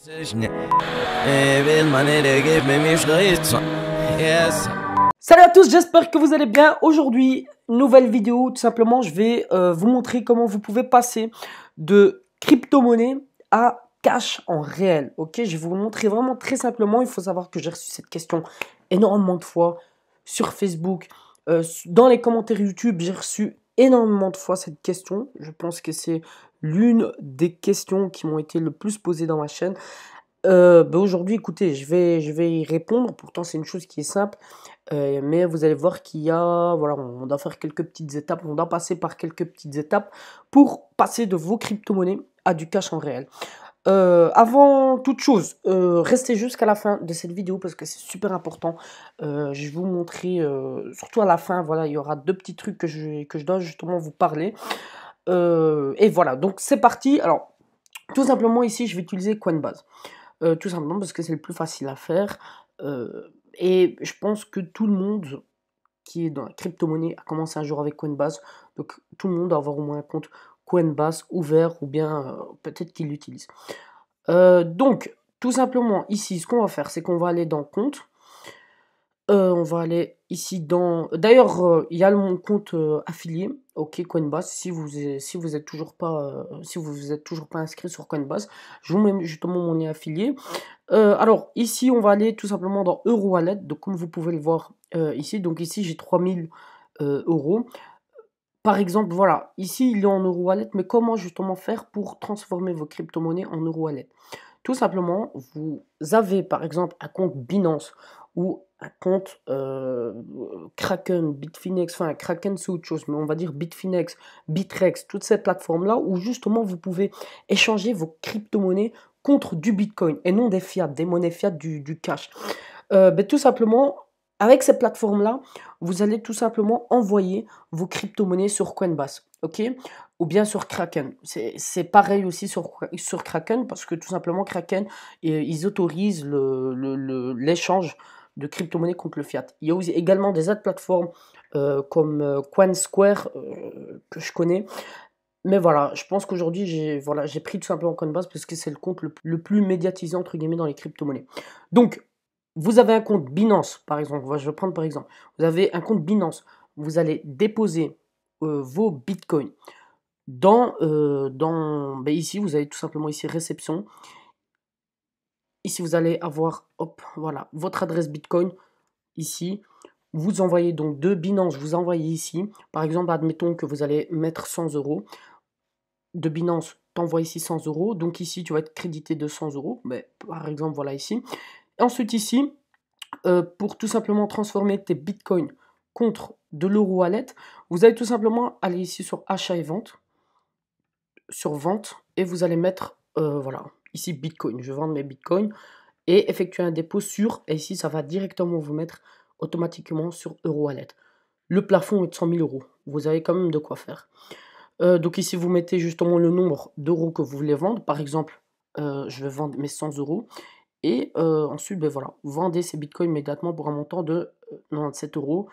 Salut à tous, j'espère que vous allez bien. Aujourd'hui, nouvelle vidéo, tout simplement, je vais vous montrer comment vous pouvez passer de crypto-monnaie à cash en réel. Ok, je vais vous montrer vraiment très simplement. Il faut savoir que j'ai reçu cette question énormément de fois sur Facebook, dans les commentaires YouTube, j'ai reçu énormément de fois cette question. Je pense que c'est l'une des questions qui m'ont été le plus posées dans ma chaîne. Aujourd'hui, écoutez, je vais y répondre. Pourtant, c'est une chose qui est simple. Mais vous allez voir qu'il y a, voilà, on doit faire quelques petites étapes. On doit passer par quelques petites étapes pour passer de vos crypto-monnaies à du cash en réel. Avant toute chose, restez jusqu'à la fin de cette vidéo parce que c'est super important. Je vais vous montrer, surtout à la fin, voilà, il y aura deux petits trucs que je dois justement vous parler. Et voilà, donc c'est parti. Alors, tout simplement ici, je vais utiliser Coinbase. Tout simplement parce que c'est le plus facile à faire. Et je pense que tout le monde qui est dans la crypto-monnaie a commencé un jour avec Coinbase. Donc tout le monde doit avoir au moins un compte Coinbase ouvert ou bien peut-être qu'il l'utilise. Donc tout simplement ici, ce qu'on va faire, c'est qu'on va aller dans compte. On va aller ici dans... D'ailleurs, il y a mon compte affilié, ok, Coinbase. Si vous êtes toujours pas, inscrit sur Coinbase, je vous mets justement mon lien affilié. Alors ici, on va aller tout simplement dans EuroWallet. Donc comme vous pouvez le voir ici, donc ici j'ai 3000 euros. Par exemple, voilà, ici il est en EuroWallet, mais comment justement faire pour transformer vos crypto-monnaies en EuroWallet? Tout simplement, vous avez par exemple un compte Binance ou un compte Kraken, Bitfinex, enfin Kraken c'est autre chose, mais on va dire Bitfinex, Bitrex, toutes ces plateformes-là où justement vous pouvez échanger vos crypto-monnaies contre du Bitcoin et non des fiat, des monnaies fiat, du cash. Tout simplement, avec ces plateformes-là, vous allez tout simplement envoyer vos crypto-monnaies sur Coinbase, ok? Ou bien sur Kraken. C'est pareil aussi sur Kraken, parce que tout simplement, Kraken, ils autorisent l'échange de crypto-monnaies contre le fiat. Il y a aussi également des autres plateformes comme CoinSquare que je connais. Mais voilà, je pense qu'aujourd'hui, j'ai pris tout simplement Coinbase parce que c'est le compte le plus médiatisé, entre guillemets, dans les crypto-monnaies. Donc, vous avez un compte Binance, par exemple. Je vais prendre par exemple. Vous avez un compte Binance. Vous allez déposer vos bitcoins ici, vous avez tout simplement ici réception. Ici, vous allez avoir, hop, voilà, votre adresse bitcoin ici. Vous envoyez donc de Binance, vous envoyez ici. Par exemple, admettons que vous allez mettre 100 euros. De Binance, t'envoies ici 100 euros. Donc ici, tu vas être crédité de 100 euros. Mais, par exemple, voilà ici. Et ensuite ici, pour tout simplement transformer tes bitcoins contre de l'euro wallet, vous allez tout simplement aller ici sur achat et vente, sur vente, et vous allez mettre, voilà, ici bitcoin, je vends mes bitcoins, et effectuer un dépôt sur, et ici ça va directement vous mettre automatiquement sur euro wallet. Le plafond est de 100 000 euros, vous avez quand même de quoi faire. Donc ici vous mettez justement le nombre d'euros que vous voulez vendre, par exemple, je vais vendre mes 100 euros, et ensuite, voilà, vous vendez ces bitcoins immédiatement pour un montant de 97 euros,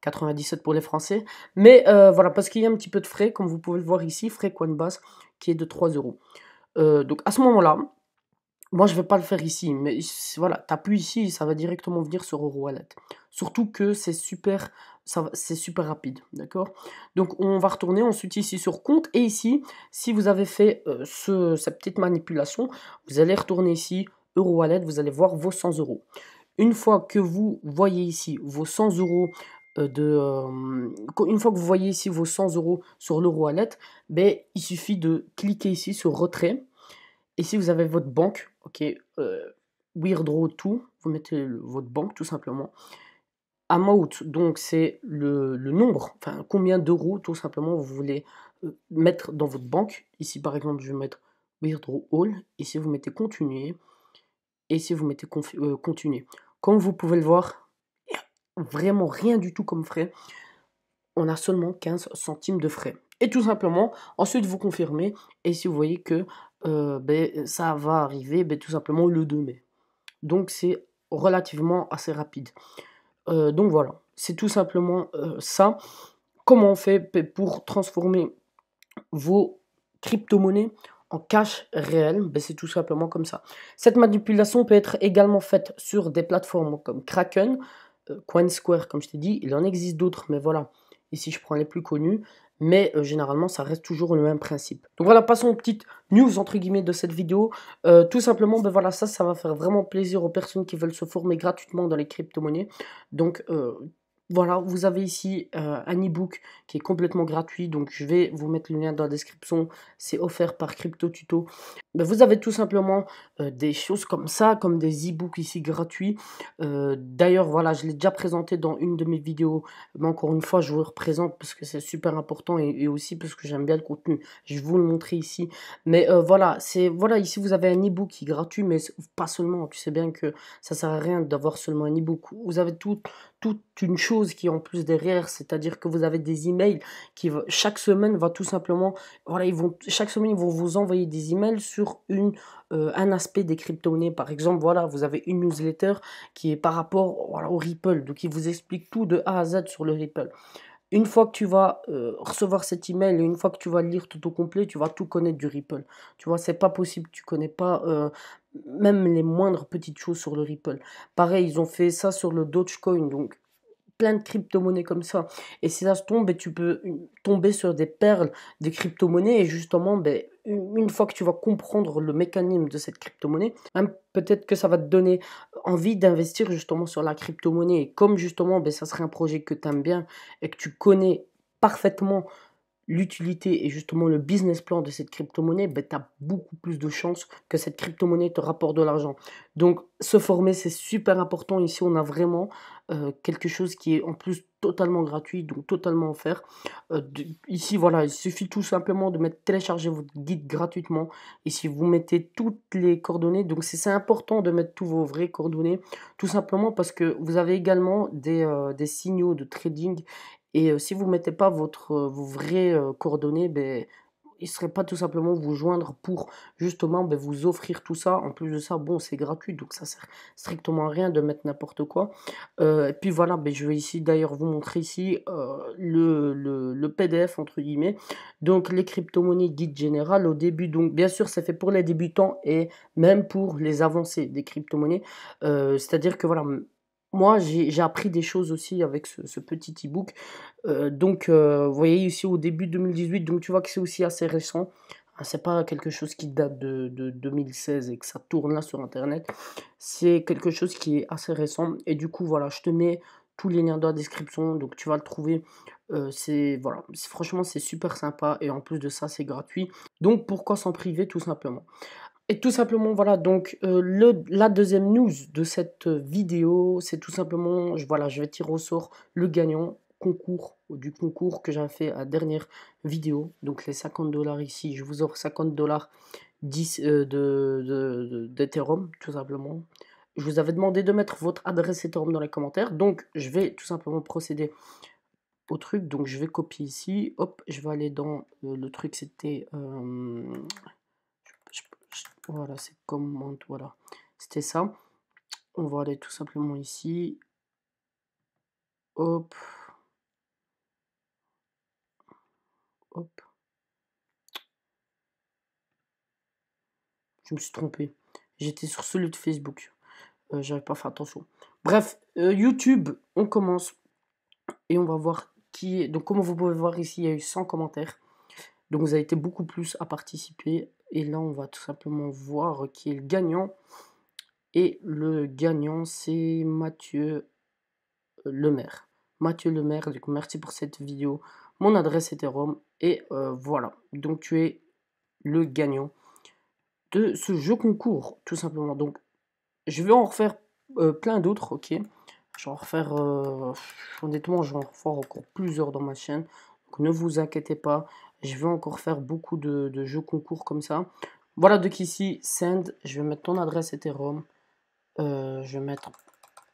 97 pour les Français. Mais voilà, parce qu'il y a un petit peu de frais, comme vous pouvez le voir ici, frais Coinbase, qui est de 3 euros. Donc à ce moment-là, moi je ne vais pas le faire ici, mais voilà, tu appuies ici, ça va directement venir sur EuroWallet. Surtout que c'est super rapide, d'accord? Donc on va retourner ensuite ici sur compte, et ici, si vous avez fait cette petite manipulation, vous allez retourner ici, EuroWallet, vous allez voir vos 100 euros. Une fois que vous voyez ici vos 100 euros une fois que vous voyez ici vos 100 euros sur l'EuroWallet, ben, il suffit de cliquer ici sur retrait. Et si vous avez votre banque, ok, withdraw to, vous mettez votre banque tout simplement. Amount, donc c'est le nombre, enfin combien d'euros tout simplement vous voulez mettre dans votre banque. Ici par exemple, je vais mettre withdraw all. Ici vous mettez continuer. Et ici vous mettez continuer. Comme vous pouvez le voir, il n'y a vraiment rien du tout comme frais. On a seulement 15 centimes de frais. Et tout simplement, ensuite vous confirmez. Et si vous voyez que ça va arriver tout simplement le 2 mai. Donc c'est relativement assez rapide. Donc voilà, c'est tout simplement ça. Comment on fait pour transformer vos crypto-monnaies en cash réel, ben c'est tout simplement comme ça. Cette manipulation peut être également faite sur des plateformes comme Kraken, CoinSquare, comme je t'ai dit. Il en existe d'autres, mais voilà, ici je prends les plus connus. Mais généralement, ça reste toujours le même principe. Donc voilà, passons aux petites news, entre guillemets, de cette vidéo. Tout simplement, ben voilà, ça va faire vraiment plaisir aux personnes qui veulent se former gratuitement dans les crypto-monnaies. Donc, voilà, vous avez ici un e-book qui est complètement gratuit, donc je vais vous mettre le lien dans la description, c'est offert par Crypto Tuto. Ben, vous avez tout simplement des choses comme ça, comme des e-books ici gratuits. D'ailleurs, voilà, je l'ai déjà présenté dans une de mes vidéos, mais encore une fois, je vous le représente parce que c'est super important et aussi parce que j'aime bien le contenu. Je vais vous le montrer ici. Mais voilà, voilà, ici vous avez un e-book qui est gratuit, mais pas seulement, tu sais bien que ça sert à rien d'avoir seulement un e-book. Vous avez toute une chose qui est en plus derrière, c'est-à-dire que vous avez des emails qui chaque semaine va tout simplement, voilà, chaque semaine ils vont vous envoyer des emails sur un aspect des crypto-monnaies. Par exemple, voilà, vous avez une newsletter qui est par rapport, voilà, au Ripple, donc il vous explique tout de A à Z sur le Ripple. Une fois que tu vas recevoir cet email et une fois que tu vas lire tout au complet, tu vas tout connaître du Ripple. Tu vois, c'est pas possible, tu connais pas même les moindres petites choses sur le Ripple. Pareil, ils ont fait ça sur le Dogecoin, donc plein de crypto-monnaies comme ça. Et si ça se tombe, ben, tu peux tomber sur des perles des crypto-monnaies. Et justement, ben, une fois que tu vas comprendre le mécanisme de cette crypto-monnaie, hein, peut-être que ça va te donner envie d'investir justement sur la crypto-monnaie. Et comme justement, ben, ça serait un projet que tu aimes bien et que tu connais parfaitement l'utilité et justement le business plan de cette crypto-monnaie, ben, tu as beaucoup plus de chances que cette crypto-monnaie te rapporte de l'argent. Donc, se former, c'est super important. Ici, on a vraiment quelque chose qui est en plus totalement gratuit, donc totalement offert. Ici, voilà, il suffit tout simplement de télécharger votre guide gratuitement. Ici, vous mettez toutes les coordonnées. Donc, c'est important de mettre tous vos vraies coordonnées, tout simplement parce que vous avez également des signaux de trading et si vous ne mettez pas vos vraies coordonnées, ben, ils ne seraient pas tout simplement vous joindre pour justement ben, vous offrir tout ça. En plus de ça, bon, c'est gratuit, donc ça sert strictement à rien de mettre n'importe quoi. Et puis voilà, ben, je vais ici d'ailleurs vous montrer ici le PDF entre guillemets. Donc les crypto-monnaies guide général au début. Donc bien sûr, c'est fait pour les débutants et même pour les avancés des crypto-monnaies. C'est-à-dire que voilà, moi j'ai appris des choses aussi avec ce petit e-book. Donc, vous voyez ici au début 2018, donc tu vois que c'est aussi assez récent. Ah, c'est pas quelque chose qui date de 2016 et que ça tourne là sur Internet. C'est quelque chose qui est assez récent. Et du coup, voilà, je te mets tous les liens dans la description, donc tu vas le trouver. Voilà, franchement, c'est super sympa et en plus de ça, c'est gratuit. Donc, pourquoi s'en priver tout simplement? Et tout simplement, voilà, donc la deuxième news de cette vidéo, c'est tout simplement, voilà, je vais tirer au sort le gagnant du concours que j'ai fait à la dernière vidéo. Donc les 50 $ ici, je vous offre 50 $ d'Ethereum, tout simplement. Je vous avais demandé de mettre votre adresse Ethereum dans les commentaires, donc je vais tout simplement procéder au truc. Donc je vais copier ici, hop, je vais aller dans le truc, c'était... voilà, c'est commande, voilà. C'était ça. On va aller tout simplement ici. Hop, hop. Je me suis trompé. J'étais sur celui de Facebook. J'avais pas fait attention. Bref, YouTube, on commence. Et on va voir qui est. Donc, comme vous pouvez voir ici, il y a eu 100 commentaires. Donc, vous avez été beaucoup plus à participer. Et là, on va tout simplement voir qui est le gagnant. Et le gagnant, c'est Mathieu Lemaire. Mathieu Lemaire, donc merci pour cette vidéo. Mon adresse était Rome. Et voilà. Donc, tu es le gagnant de ce jeu concours, tout simplement. Donc, je vais en refaire plein d'autres, ok. Je vais en refaire, honnêtement, je vais en refaire encore plusieurs dans ma chaîne. Donc ne vous inquiétez pas, je vais encore faire beaucoup de jeux concours comme ça. Voilà, donc ici, send, je vais mettre ton adresse Ethereum. Je vais mettre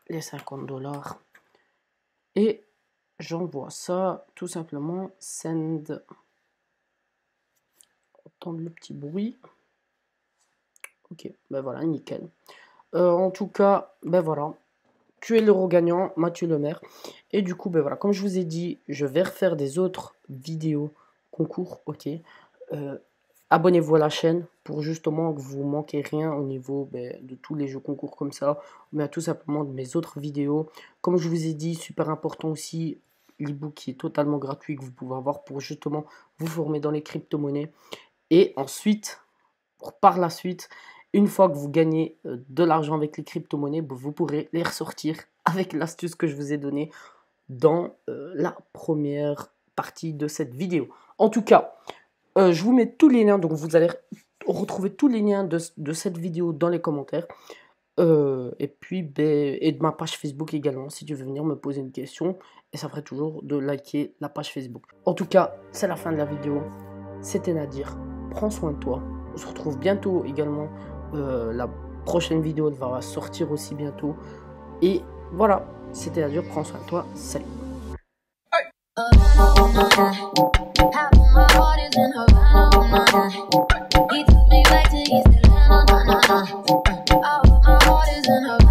les 50 $. Et j'envoie ça, tout simplement, send. Entendre le petit bruit. Ok, ben voilà, nickel. En tout cas, ben voilà. Tu es l'euro gagnant, Mathieu Lemaire. Et du coup, ben voilà, comme je vous ai dit, je vais refaire des autres vidéos concours, ok. abonnez-vous à la chaîne pour justement que vous ne manquez rien au niveau de tous les jeux concours comme ça, mais tout simplement de mes autres vidéos. Comme je vous ai dit, super important aussi, l'e-book qui est totalement gratuit que vous pouvez avoir pour justement vous former dans les crypto-monnaies. Et ensuite, par la suite, une fois que vous gagnez de l'argent avec les crypto-monnaies, vous pourrez les ressortir avec l'astuce que je vous ai donnée dans la première partie de cette vidéo. En tout cas, je vous mets tous les liens, donc vous allez retrouver tous les liens de cette vidéo dans les commentaires. Et puis, et de ma page Facebook également, si tu veux venir me poser une question. Et ça ferait toujours de liker la page Facebook. En tout cas, c'est la fin de la vidéo. C'était Nadir. Prends soin de toi. On se retrouve bientôt également. La prochaine vidéo elle va sortir aussi bientôt. Et voilà, c'était Nadir. Prends soin de toi. Salut. He took me back to East Atlanta. My heart is in her.